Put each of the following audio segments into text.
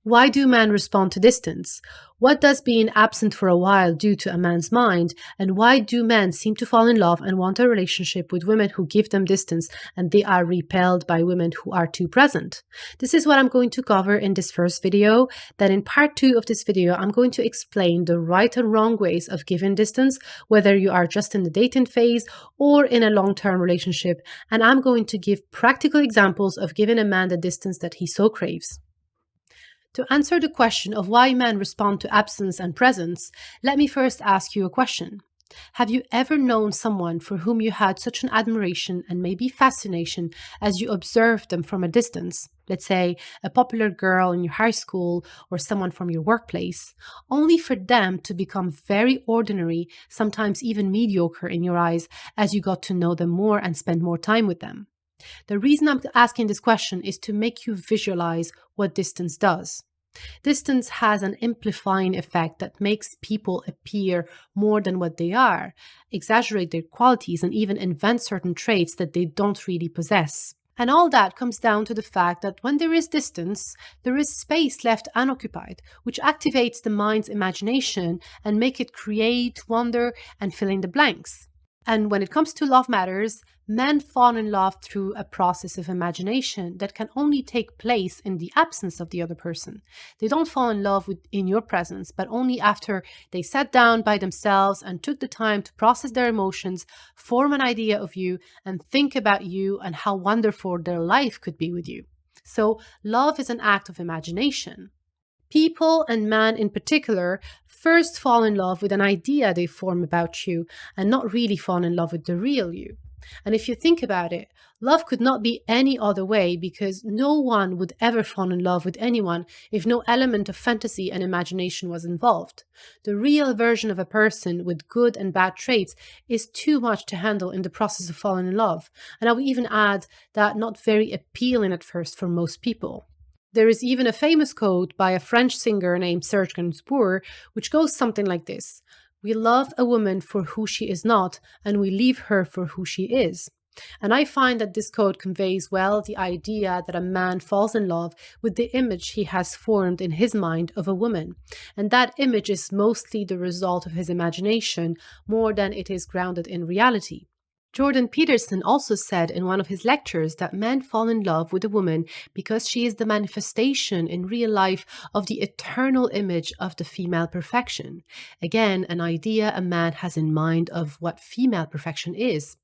Why do men respond to distance? What does being absent for a while do to a man's mind? And why do men seem to fall in love and want a relationship with women who give them distance and they are repelled by women who are too present? This is what I'm going to cover in this first video. Then in part 2 of this video, I'm going to explain the right and wrong ways of giving distance, whether you are just in the dating phase or in a long-term relationship. And I'm going to give practical examples of giving a man the distance that he so craves. To answer the question of why men respond to absence and presence, let me first ask you a question. Have you ever known someone for whom you had such an admiration and maybe fascination as you observed them from a distance? Let's say a popular girl in your high school or someone from your workplace, only for them to become very ordinary, sometimes even mediocre in your eyes as you got to know them more and spend more time with them. The reason I'm asking this question is to make you visualize what distance does. Distance has an amplifying effect that makes people appear more than what they are, exaggerate their qualities, and even invent certain traits that they don't really possess. And all that comes down to the fact that when there is distance, there is space left unoccupied, which activates the mind's imagination and make it create, wonder, and fill in the blanks. And when it comes to love matters, men fall in love through a process of imagination that can only take place in the absence of the other person. They don't fall in love in your presence, but only after they sat down by themselves and took the time to process their emotions, form an idea of you, and think about you and how wonderful their life could be with you. So love is an act of imagination. People, and men in particular, first fall in love with an idea they form about you and not really fall in love with the real you. And if you think about it, love could not be any other way because no one would ever fall in love with anyone if no element of fantasy and imagination was involved. The real version of a person with good and bad traits is too much to handle in the process of falling in love. And I would even add that not very appealing at first for most people. There is even a famous quote by a French singer named Serge Gainsbourg, which goes something like this: "We love a woman for who she is not, and we leave her for who she is." And I find that this quote conveys well the idea that a man falls in love with the image he has formed in his mind of a woman. And that image is mostly the result of his imagination more than it is grounded in reality. Jordan Peterson also said in one of his lectures that men fall in love with a woman because she is the manifestation in real life of the eternal image of the female perfection. Again, an idea a man has in mind of what female perfection is.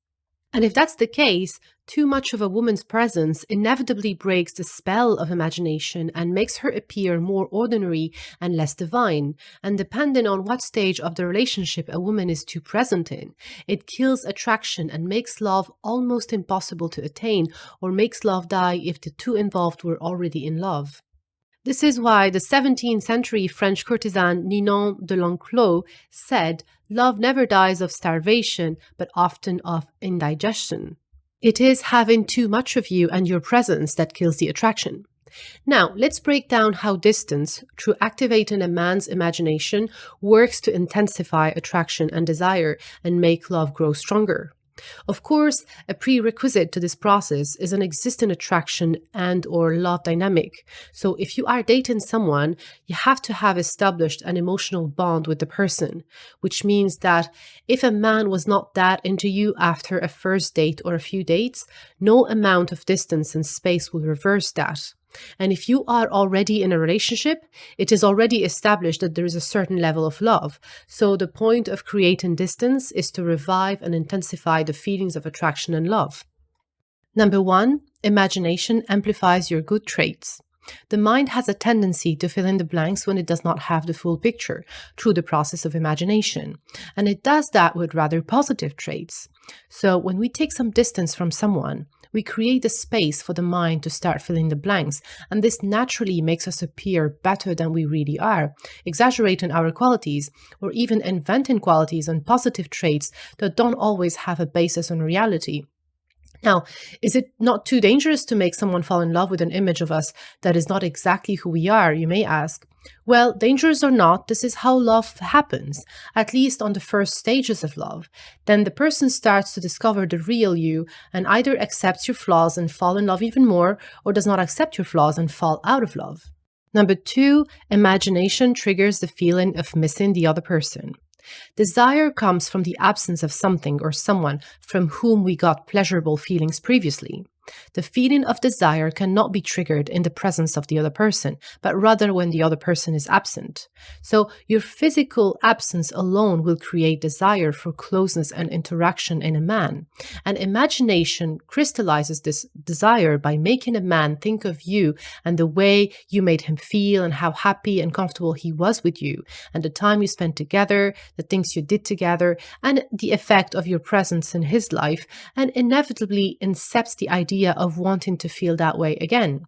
And if that's the case, too much of a woman's presence inevitably breaks the spell of imagination and makes her appear more ordinary and less divine. And depending on what stage of the relationship a woman is too present in, it kills attraction and makes love almost impossible to attain, or makes love die if the two involved were already in love. This is why the 17th century French courtesan Ninon de l'Enclos said, "Love never dies of starvation, but often of indigestion." It is having too much of you and your presence that kills the attraction. Now, let's break down how distance, through activating a man's imagination, works to intensify attraction and desire and make love grow stronger. Of course, a prerequisite to this process is an existing attraction and/or love dynamic. So if you are dating someone, you have to have established an emotional bond with the person, which means that if a man was not that into you after a first date or a few dates, no amount of distance and space will reverse that. And if you are already in a relationship, it is already established that there is a certain level of love. So the point of creating distance is to revive and intensify the feelings of attraction and love. Number 1, imagination amplifies your good traits. The mind has a tendency to fill in the blanks when it does not have the full picture through the process of imagination. And it does that with rather positive traits. So when we take some distance from someone, we create a space for the mind to start filling the blanks, and this naturally makes us appear better than we really are, exaggerating our qualities, or even inventing qualities and positive traits that don't always have a basis in reality. Now, is it not too dangerous to make someone fall in love with an image of us that is not exactly who we are, you may ask? Well, dangerous or not, this is how love happens, at least on the first stages of love. Then the person starts to discover the real you and either accepts your flaws and fall in love even more, or does not accept your flaws and fall out of love. Number 2, imagination triggers the feeling of missing the other person. Desire comes from the absence of something or someone from whom we got pleasurable feelings previously. The feeling of desire cannot be triggered in the presence of the other person, but rather when the other person is absent. So your physical absence alone will create desire for closeness and interaction in a man. And imagination crystallizes this desire by making a man think of you and the way you made him feel and how happy and comfortable he was with you, and the time you spent together, the things you did together, and the effect of your presence in his life, and inevitably incepts the idea of wanting to feel that way again.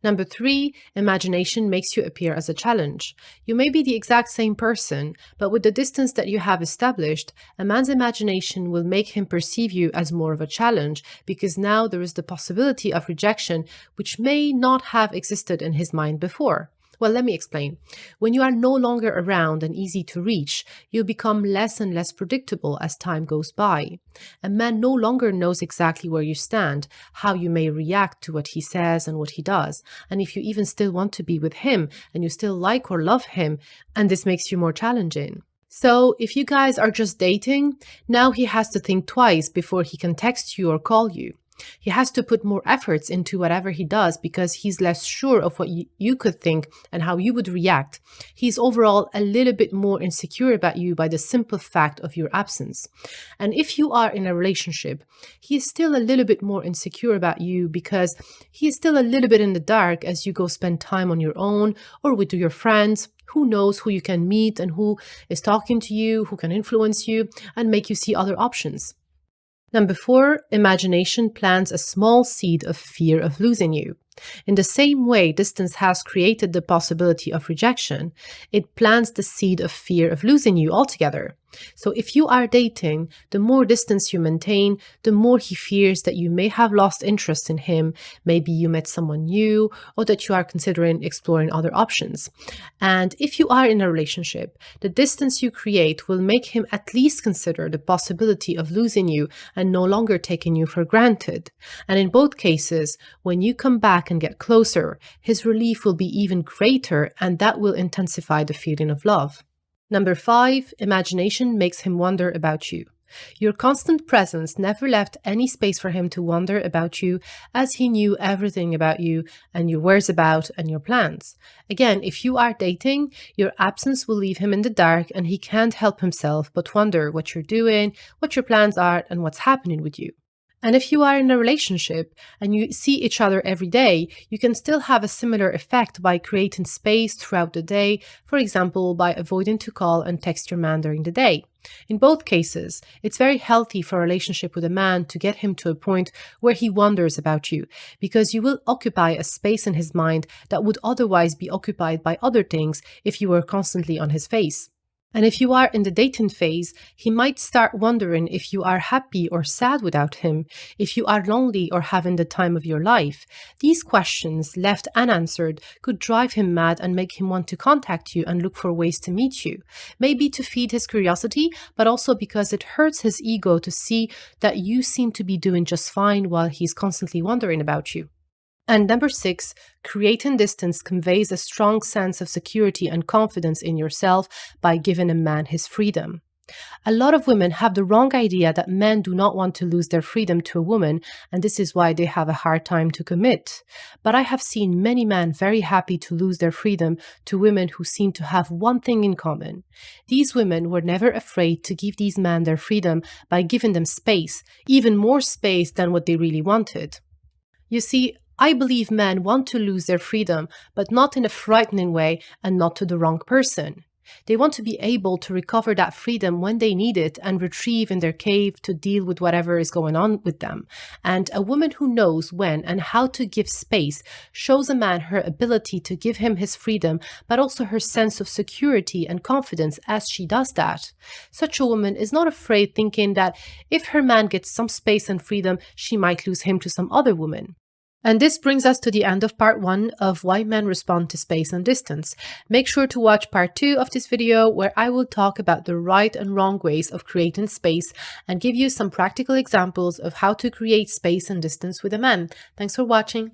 Number 3, imagination makes you appear as a challenge. You may be the exact same person, but with the distance that you have established, a man's imagination will make him perceive you as more of a challenge because now there is the possibility of rejection, which may not have existed in his mind before. Well, let me explain. When you are no longer around and easy to reach, you become less and less predictable as time goes by. A man no longer knows exactly where you stand, how you may react to what he says and what he does, and if you even still want to be with him and you still like or love him, and this makes you more challenging. So if you guys are just dating, now he has to think twice before he can text you or call you. He has to put more efforts into whatever he does because he's less sure of what you could think and how you would react. He's overall a little bit more insecure about you by the simple fact of your absence. And if you are in a relationship, he is still a little bit more insecure about you because he is still a little bit in the dark as you go spend time on your own or with your friends. Who knows who you can meet and who is talking to you, who can influence you and make you see other options. Number 4, imagination plants a small seed of fear of losing you. In the same way distance has created the possibility of rejection, it plants the seed of fear of losing you altogether. So if you are dating, the more distance you maintain, the more he fears that you may have lost interest in him, maybe you met someone new, or that you are considering exploring other options. And if you are in a relationship, the distance you create will make him at least consider the possibility of losing you and no longer taking you for granted. And in both cases, when you come back and get closer, his relief will be even greater, and that will intensify the feeling of love. Number 5, imagination makes him wonder about you. Your constant presence never left any space for him to wonder about you, as he knew everything about you and your whereabouts and your plans. Again, if you are dating, your absence will leave him in the dark and he can't help himself but wonder what you're doing, what your plans are, and what's happening with you. And if you are in a relationship and you see each other every day, you can still have a similar effect by creating space throughout the day, for example, by avoiding to call and text your man during the day. In both cases, it's very healthy for a relationship with a man to get him to a point where he wonders about you, because you will occupy a space in his mind that would otherwise be occupied by other things if you were constantly on his face. And if you are in the dating phase, he might start wondering if you are happy or sad without him, if you are lonely or having the time of your life. These questions, left unanswered, could drive him mad and make him want to contact you and look for ways to meet you. Maybe to feed his curiosity, but also because it hurts his ego to see that you seem to be doing just fine while he's constantly wondering about you. And number 6, creating distance conveys a strong sense of security and confidence in yourself by giving a man his freedom. A lot of women have the wrong idea that men do not want to lose their freedom to a woman, and this is why they have a hard time to commit. But I have seen many men very happy to lose their freedom to women who seem to have one thing in common. These women were never afraid to give these men their freedom by giving them space, even more space than what they really wanted. You see, I believe men want to lose their freedom, but not in a frightening way and not to the wrong person. They want to be able to recover that freedom when they need it and retrieve in their cave to deal with whatever is going on with them. And a woman who knows when and how to give space shows a man her ability to give him his freedom, but also her sense of security and confidence as she does that. Such a woman is not afraid, thinking that if her man gets some space and freedom, she might lose him to some other woman. And this brings us to the end of part 1 of why men respond to space and distance. Make sure to watch part 2 of this video, where I will talk about the right and wrong ways of creating space and give you some practical examples of how to create space and distance with a man. Thanks for watching.